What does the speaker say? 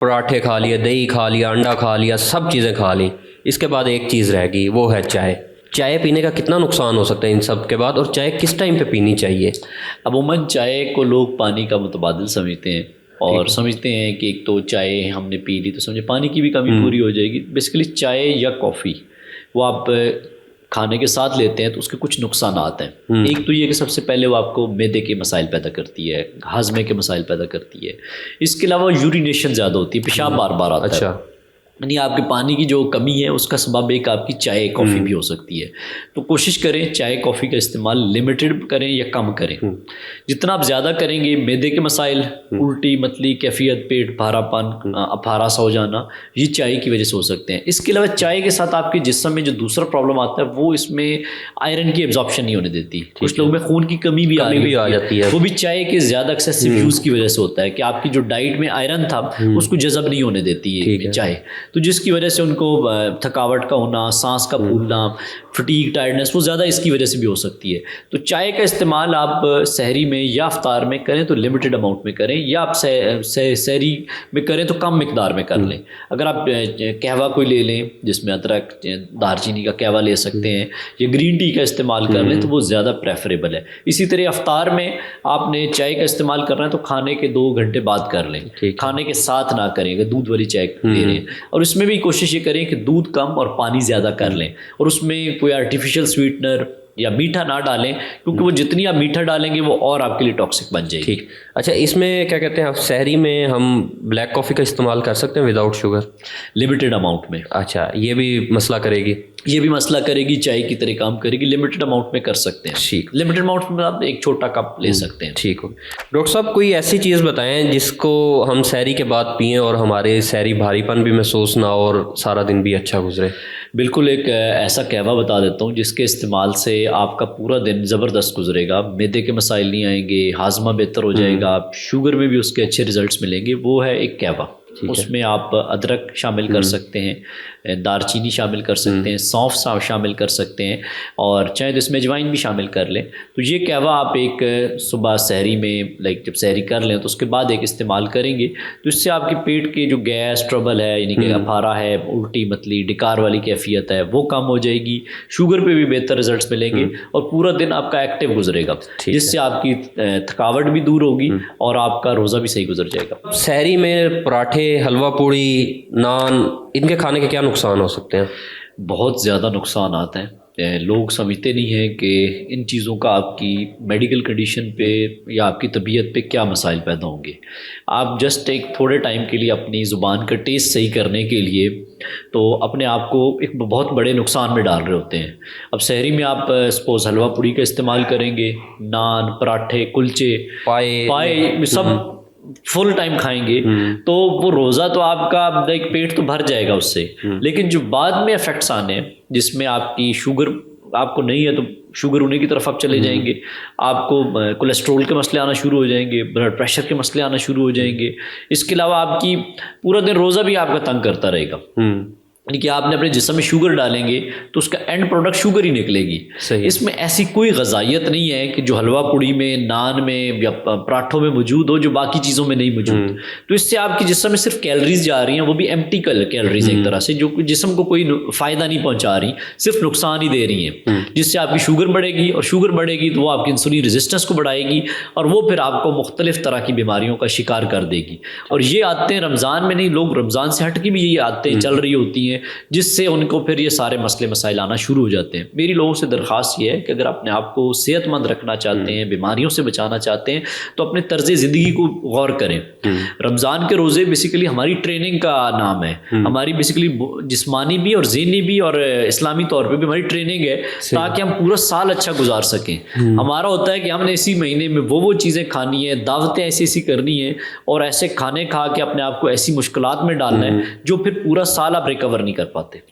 پراٹھے کھا لیے، دہی کھا لیا، انڈا کھا لیا، سب چیزیں کھا لیں، اس کے بعد ایک چیز رہ گئی، وہ ہے چائے۔ چائے پینے کا کتنا نقصان ہو سکتا ہے ان سب کے بعد، اور چائے کس ٹائم پہ پینی چاہیے؟ عموماً چائے کو لوگ پانی کا متبادل سمجھتے ہیں، اور سمجھتے ہیں کہ ایک تو چائے ہم نے پی لی تو سمجھے پانی کی بھی کمی پوری ہو جائے گی۔ بیسیکلی چائے یا کافی وہ آپ کھانے کے ساتھ لیتے ہیں تو اس کے کچھ نقصانات ہیں۔ ایک تو یہ کہ سب سے پہلے وہ آپ کو معدے کے مسائل پیدا کرتی ہے، ہاضمے کے مسائل پیدا کرتی ہے۔ اس کے علاوہ یورینیشن زیادہ ہوتی ہے، پیشاب بار بار آتا ہے۔ اچھا، یعنی آپ کے پانی کی جو کمی ہے اس کا سبب ایک آپ کی چائے کافی بھی ہو سکتی ہے۔ تو کوشش کریں چائے کافی کا استعمال لمیٹڈ کریں یا کم کریں۔ جتنا آپ زیادہ کریں گے معدے کے مسائل، الٹی متلی کیفیت، پیٹ بھارا پن، اپہارا سا ہو جانا، یہ چائے کی وجہ سے ہو سکتے ہیں۔ اس کے علاوہ چائے کے ساتھ آپ کے جسم میں جو دوسرا پرابلم آتا ہے وہ اس میں آئرن کی ایبزارپشن نہیں ہونے دیتی۔ کچھ لوگوں میں خون کی کمی بھی آ جاتی ہے، وہ بھی چائے کے زیادہ ایکسیسو یوز کی وجہ سے ہوتا ہے کہ آپ کی جو ڈائٹ میں آئرن تھا اس کو جذب نہیں ہونے دیتی ہے چائے، تو جس کی وجہ سے ان کو تھکاوٹ کا ہونا، سانس کا پھولنا، فٹیگ، ٹائرڈنس، وہ زیادہ اس کی وجہ سے بھی ہو سکتی ہے۔ تو چائے کا استعمال آپ سحری میں یا افطار میں کریں تو لمیٹڈ اماؤنٹ میں کریں، یا آپ سحری میں کریں تو کم مقدار میں کر لیں۔ اگر آپ قہوہ کوئی لے لیں جس میں ادرک، دار چینی کا قہوہ لے سکتے ہیں، یا گرین ٹی کا استعمال کر لیں تو وہ زیادہ پریفریبل ہے۔ اسی طرح افطار میں آپ نے چائے کا استعمال کرنا ہے تو کھانے کے 2 گھنٹے بعد کر لیں، کھانے کے ساتھ نہ کریں اگر دودھ والی چائے لے رہے ہیں۔ اور اس میں بھی کوشش یہ کریں کہ دودھ کم اور پانی زیادہ کر لیں، اور اس میں کوئی آرٹیفیشل سویٹنر یا میٹھا نہ ڈالیں، کیونکہ وہ جتنی آپ میٹھا ڈالیں گے وہ اور آپ کے لیے ٹاکسک بن جائے گی۔ ٹھیک، اچھا، اس میں کیا کہتے ہیں، سحری میں ہم بلیک کافی کا استعمال کر سکتے ہیں وداؤٹ شوگر؟ لمیٹڈ اماؤنٹ میں۔ اچھا، یہ بھی مسئلہ کرے گی؟ یہ بھی مسئلہ کرے گی، چائے کی طرح کام کرے گی۔ لمیٹڈ اماؤنٹ میں کر سکتے ہیں۔ ٹھیک، لمیٹڈ اماؤنٹ میں آپ ایک چھوٹا کپ لے سکتے ہیں۔ ٹھیک ہو۔ ڈاکٹر صاحب کوئی ایسی چیز بتائیں جس کو ہم سحری کے بعد پئیں اور ہمارے سحری بھاری پن بھی محسوس نہ ہو اور سارا دن بھی اچھا گزرے؟ بالکل، ایک ایسا قہوہ بتا دیتا ہوں جس کے استعمال سے آپ کا پورا دن زبردست گزرے گا، معدے کے مسائل نہیں آئیں گے، ہاضمہ بہتر ہو جائے گا، شوگر میں بھی اس کے اچھے ریزلٹس ملیں گے۔ وہ ہے ایک قہوہ۔ اس میں آپ ادرک شامل کر سکتے ہیں، دار چینی شامل کر سکتے ہیں، سونف شامل کر سکتے ہیں، اور چاہے تو اس میں اجوائن بھی شامل کر لیں۔ تو یہ قہوہ آپ ایک صبح سحری میں جب سحری کر لیں تو اس کے بعد ایک استعمال کریں گے تو اس سے آپ کے پیٹ کے جو گیس ٹربل ہے، یعنی کہ اپہارا ہے، الٹی متلی ڈکار والی کیفیت ہے، وہ کم ہو جائے گی، شوگر پہ بھی بہتر رزلٹس ملیں گے، اور پورا دن آپ کا ایکٹیو گزرے گا، جس سے آپ کی تھکاوٹ بھی دور ہوگی اور آپ کا روزہ بھی صحیح گزر جائے گا۔ سحری میں پراٹھے، حلوہ پوڑی، نان، ان کے کھانے کے کیا نقصان ہو سکتے ہیں؟ بہت زیادہ نقصانات ہیں۔ لوگ سمجھتے نہیں ہیں کہ ان چیزوں کا آپ کی میڈیکل کنڈیشن پہ یا آپ کی طبیعت پہ کیا مسائل پیدا ہوں گے۔ آپ جسٹ ایک تھوڑے ٹائم کے لیے اپنی زبان کا ٹیسٹ صحیح کرنے کے لیے تو اپنے آپ کو ایک بہت بڑے نقصان میں ڈال رہے ہوتے ہیں۔ اب سحری میں آپ سپوز حلوہ پوڑی کا استعمال کریں گے، نان، پراٹھے، کلچے، پائے سب فل ٹائم کھائیں گے تو وہ روزہ تو آپ کا پیٹ تو بھر جائے گا اس سے، لیکن جو بعد میں افیکٹس آنے ہیں جس میں آپ کی شوگر آپ کو نہیں ہے تو شوگر ہونے کی طرف آپ چلے جائیں گے، آپ کو کولیسٹرول کے مسئلے آنا شروع ہو جائیں گے، بلڈ پریشر کے مسئلے آنا شروع ہو جائیں گے۔ اس کے علاوہ آپ کی پورا دن روزہ بھی آپ کا تنگ کرتا رہے گا، یعنی کہ آپ نے اپنے جسم میں شوگر ڈالیں گے تو اس کا اینڈ پروڈکٹ شوگر ہی نکلے گی۔ اس میں ایسی کوئی غذائیت نہیں ہے کہ جو حلوہ پوڑی میں، نان میں یا پراٹھوں میں موجود ہو جو باقی چیزوں میں نہیں موجود۔ تو اس سے آپ کی جسم میں صرف کیلریز جا رہی ہیں، وہ بھی ایمٹی کیلریز ایک طرح سے، جو جسم کو کوئی فائدہ نہیں پہنچا رہی، صرف نقصان ہی دے رہی ہیں، جس سے آپ کی شوگر بڑھے گی، اور شوگر بڑھے گی تو وہ آپ کی انسولین ریزسٹنس کو بڑھائے گی، اور وہ پھر آپ کو مختلف طرح کی بیماریوں کا شکار کر دے گی۔ اور یہ عادتیں رمضان میں نہیں، لوگ رمضان سے ہٹ کے بھی یہ عادتیں چل رہی ہوتی ہیں جس سے ان کو پھر یہ سارے مسئلے مسائل آنا شروع ہو جاتے ہیں۔ میری لوگوں سے درخواست یہ ہے کہ اگر اپنے آپ کو صحت مند رکھنا چاہتے ہیں، بیماریوں سے بچانا چاہتے ہیں، تو اپنے طرز زندگی کو غور کریں۔ رمضان کے روزے بیسیکلی ہماری ٹریننگ کا نام ہے، ہماری بیسیکلی جسمانی بھی اور ذہنی بھی اور اسلامی طور پہ بھی ہماری ٹریننگ ہے تاکہ ہم پورا سال اچھا گزار سکیں۔ ہمارا ہوتا ہے کہ ہم نے اسی مہینے میں وہ چیزیں کھانی ہیں، دعوتیں ایسی کرنی ہیں، اور ایسے کھانے کھا کے اپنے آپ کو ایسی مشکلات میں ڈالنا ہے جو پھر پورا سال آپ ریکور نہیں کر پاتے۔